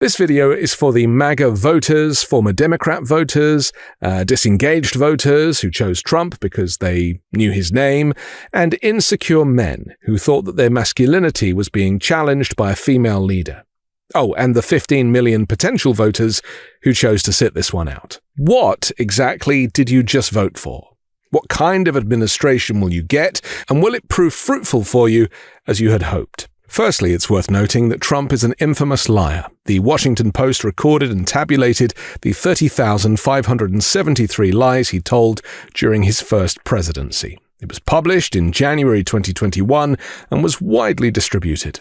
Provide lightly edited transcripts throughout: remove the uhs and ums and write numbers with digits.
This video is for the MAGA voters, former Democrat voters, disengaged voters who chose Trump because they knew his name, and insecure men who thought that their masculinity was being challenged by a female leader. Oh, and the 15 million potential voters who chose to sit this one out. What exactly did you just vote for? What kind of administration will you get, and will it prove fruitful for you as you had hoped? Firstly, it's worth noting that Trump is an infamous liar. The Washington Post recorded and tabulated the 30,573 lies he told during his first presidency. It was published in January 2021 and was widely distributed.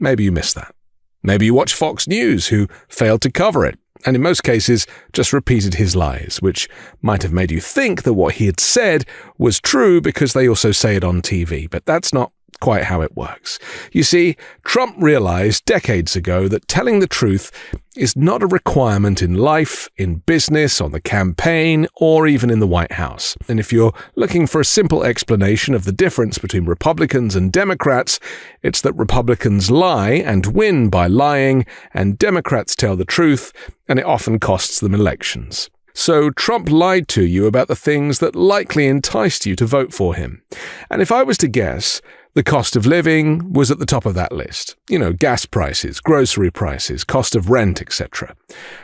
Maybe you missed that. Maybe you watch Fox News, who failed to cover it, and in most cases just repeated his lies, which might have made you think that what he had said was true because they also say it on TV, but that's not quite how it works. You see, Trump realized decades ago that telling the truth is not a requirement in life, in business, on the campaign, or even in the White House. And if you're looking for a simple explanation of the difference between Republicans and Democrats, it's that Republicans lie and win by lying, and Democrats tell the truth, and it often costs them elections. So Trump lied to you about the things that likely enticed you to vote for him. And if I was to guess, the cost of living was at the top of that list. You know, gas prices, grocery prices, cost of rent, etc.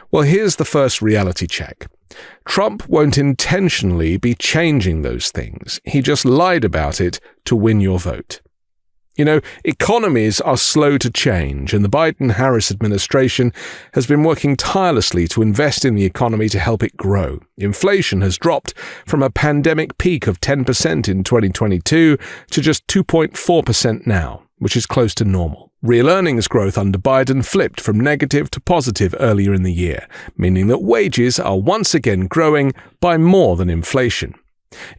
Well, here's the first reality check. Trump won't intentionally be changing those things. He just lied about it to win your vote. You know, economies are slow to change, and the Biden-Harris administration has been working tirelessly to invest in the economy to help it grow. Inflation has dropped from a pandemic peak of 10% in 2022 to just 2.4% now, which is close to normal. Real earnings growth under Biden flipped from negative to positive earlier in the year, meaning that wages are once again growing by more than inflation.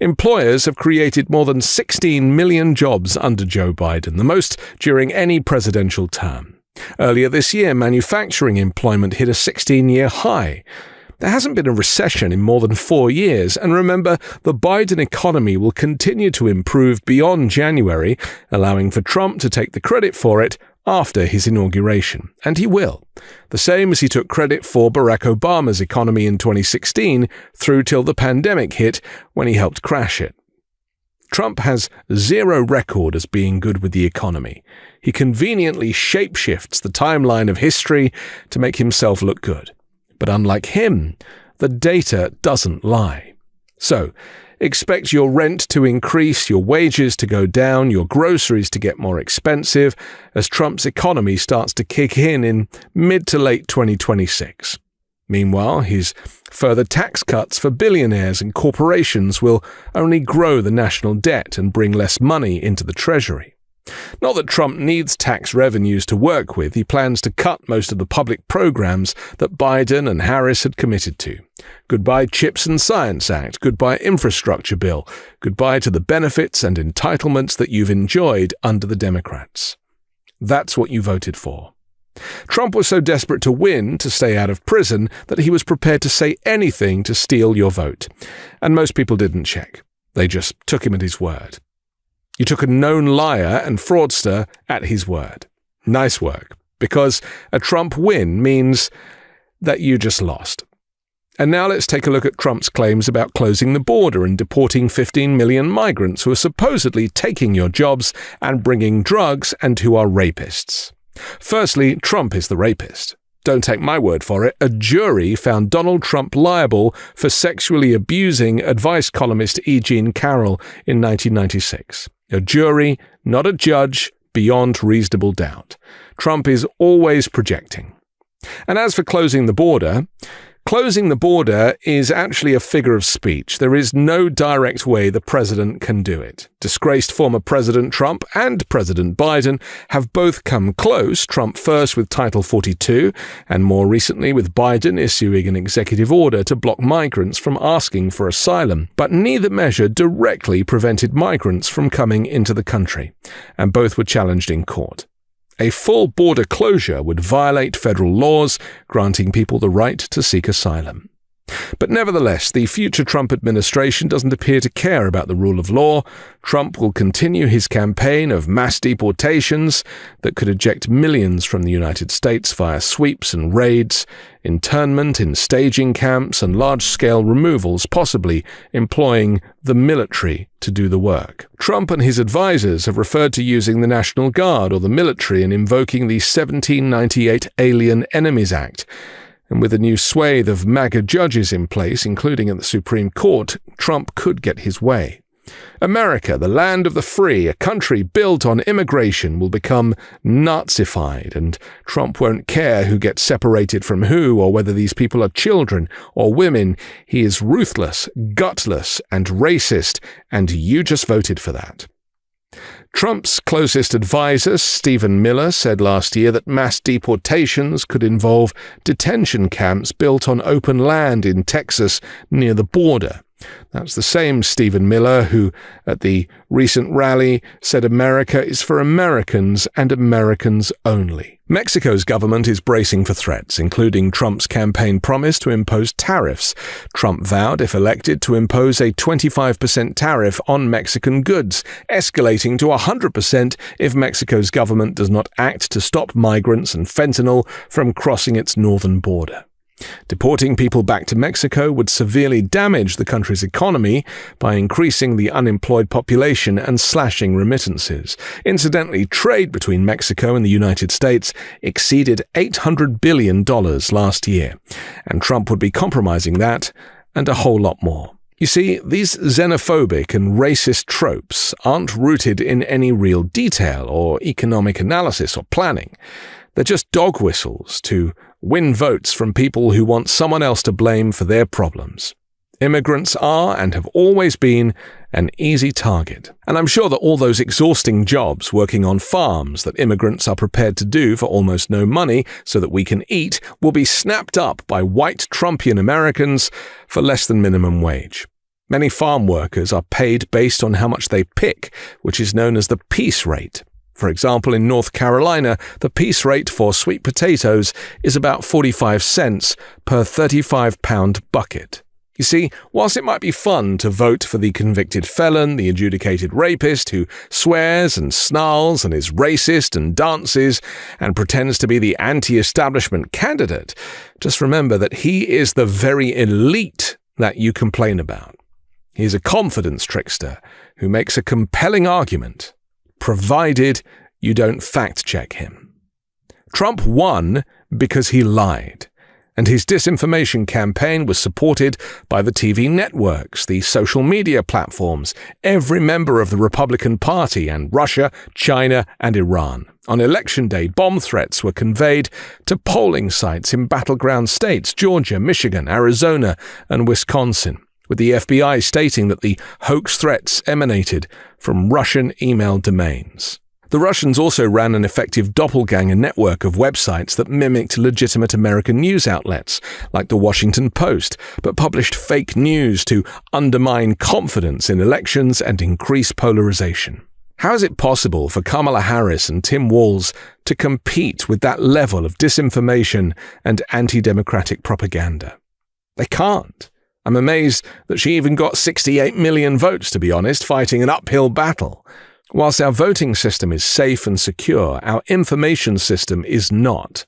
Employers have created more than 16 million jobs under Joe Biden, the most during any presidential term. Earlier this year, manufacturing employment hit a 16-year high. There hasn't been a recession in more than 4 years, and remember, the Biden economy will continue to improve beyond January, allowing for Trump to take the credit for it after his inauguration. And he will. The same as he took credit for Barack Obama's economy in 2016 through till the pandemic hit when he helped crash it. Trump has zero record as being good with the economy. He conveniently shapeshifts the timeline of history to make himself look good. But unlike him, the data doesn't lie. So, expect your rent to increase, your wages to go down, your groceries to get more expensive as Trump's economy starts to kick in mid to late 2026. Meanwhile, his further tax cuts for billionaires and corporations will only grow the national debt and bring less money into the Treasury. Not that Trump needs tax revenues to work with. He plans to cut most of the public programs that Biden and Harris had committed to. Goodbye Chips and Science Act, goodbye infrastructure bill, goodbye to the benefits and entitlements that you've enjoyed under the Democrats. That's what you voted for. Trump was so desperate to win, to stay out of prison, that he was prepared to say anything to steal your vote. And most people didn't check. They just took him at his word. You took a known liar and fraudster at his word. Nice work, because a Trump win means that you just lost. And now let's take a look at Trump's claims about closing the border and deporting 15 million migrants who are supposedly taking your jobs and bringing drugs and who are rapists. Firstly, Trump is the rapist. Don't take my word for it. A jury found Donald Trump liable for sexually abusing advice columnist E. Jean Carroll in 1996. A jury, not a judge, beyond reasonable doubt. Trump is always projecting. And as for closing the border is actually a figure of speech. There is no direct way the president can do it. Disgraced former President Trump and President Biden have both come close, Trump first with Title 42, and more recently with Biden issuing an executive order to block migrants from asking for asylum. But neither measure directly prevented migrants from coming into the country, and both were challenged in court. A full border closure would violate federal laws granting people the right to seek asylum. But nevertheless, the future Trump administration doesn't appear to care about the rule of law. Trump will continue his campaign of mass deportations that could eject millions from the United States via sweeps and raids, internment in staging camps, and large-scale removals, possibly employing the military to do the work. Trump and his advisors have referred to using the National Guard or the military and invoking the 1798 Alien Enemies Act. And with a new swathe of MAGA judges in place, including at the Supreme Court, Trump could get his way. America, the land of the free, a country built on immigration, will become Nazified, and Trump won't care who gets separated from who or whether these people are children or women. He is ruthless, gutless, and racist, and you just voted for that. Trump's closest advisor, Stephen Miller, said last year that mass deportations could involve detention camps built on open land in Texas near the border. That's the same Stephen Miller who, at the recent rally, said America is for Americans and Americans only. Mexico's government is bracing for threats, including Trump's campaign promise to impose tariffs. Trump vowed, if elected, to impose a 25% tariff on Mexican goods, escalating to 100% if Mexico's government does not act to stop migrants and fentanyl from crossing its northern border. Deporting people back to Mexico would severely damage the country's economy by increasing the unemployed population and slashing remittances. Incidentally, trade between Mexico and the United States exceeded $800 billion last year, and Trump would be compromising that and a whole lot more. You see, these xenophobic and racist tropes aren't rooted in any real detail or economic analysis or planning. They're just dog whistles to win votes from people who want someone else to blame for their problems. Immigrants are and have always been an easy target. And I'm sure that all those exhausting jobs working on farms that immigrants are prepared to do for almost no money so that we can eat will be snapped up by white Trumpian Americans for less than minimum wage. Many farm workers are paid based on how much they pick, which is known as the piece rate. For example, in North Carolina, the piece rate for sweet potatoes is about 45 cents per 35-pound bucket. You see, whilst it might be fun to vote for the convicted felon, the adjudicated rapist who swears and snarls and is racist and dances and pretends to be the anti-establishment candidate, just remember that he is the very elite that you complain about. He is a confidence trickster who makes a compelling argument, provided you don't fact-check him. Trump won because he lied, and his disinformation campaign was supported by the TV networks, the social media platforms, every member of the Republican Party, and Russia, China, and Iran. On Election Day, bomb threats were conveyed to polling sites in battleground states, Georgia, Michigan, Arizona, and Wisconsin, with the FBI stating that the hoax threats emanated from Russian email domains. The Russians also ran an effective doppelganger network of websites that mimicked legitimate American news outlets, like the Washington Post, but published fake news to undermine confidence in elections and increase polarization. How is it possible for Kamala Harris and Tim Walz to compete with that level of disinformation and anti-democratic propaganda? They can't. I'm amazed that she even got 68 million votes, to be honest, fighting an uphill battle. Whilst our voting system is safe and secure, our information system is not.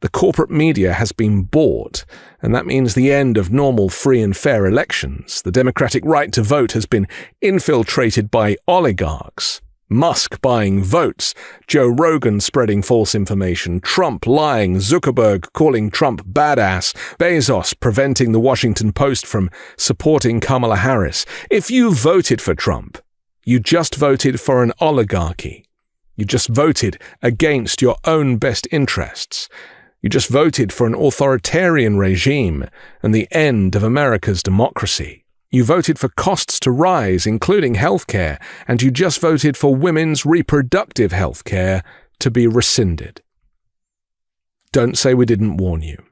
The corporate media has been bought, and that means the end of normal, free and fair elections. The democratic right to vote has been infiltrated by oligarchs. Musk buying votes, Joe Rogan spreading false information, Trump lying, Zuckerberg calling Trump badass, Bezos preventing the Washington Post from supporting Kamala Harris. If you voted for Trump, you just voted for an oligarchy. You just voted against your own best interests. You just voted for an authoritarian regime and the end of America's democracy. You voted for costs to rise, including healthcare, and you just voted for women's reproductive healthcare to be rescinded. Don't say we didn't warn you.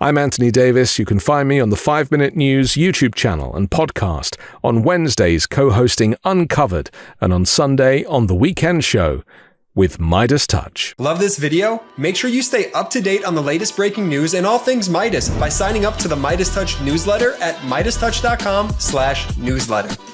I'm Anthony Davis. You can find me on the 5 Minute News YouTube channel and podcast, on Wednesdays co-hosting Uncovered, and on Sunday on The Weekend Show with MeidasTouch. Love this video? Make sure you stay up to date on the latest breaking news and all things Midas by signing up to the MeidasTouch newsletter at MeidasTouch.com/newsletter.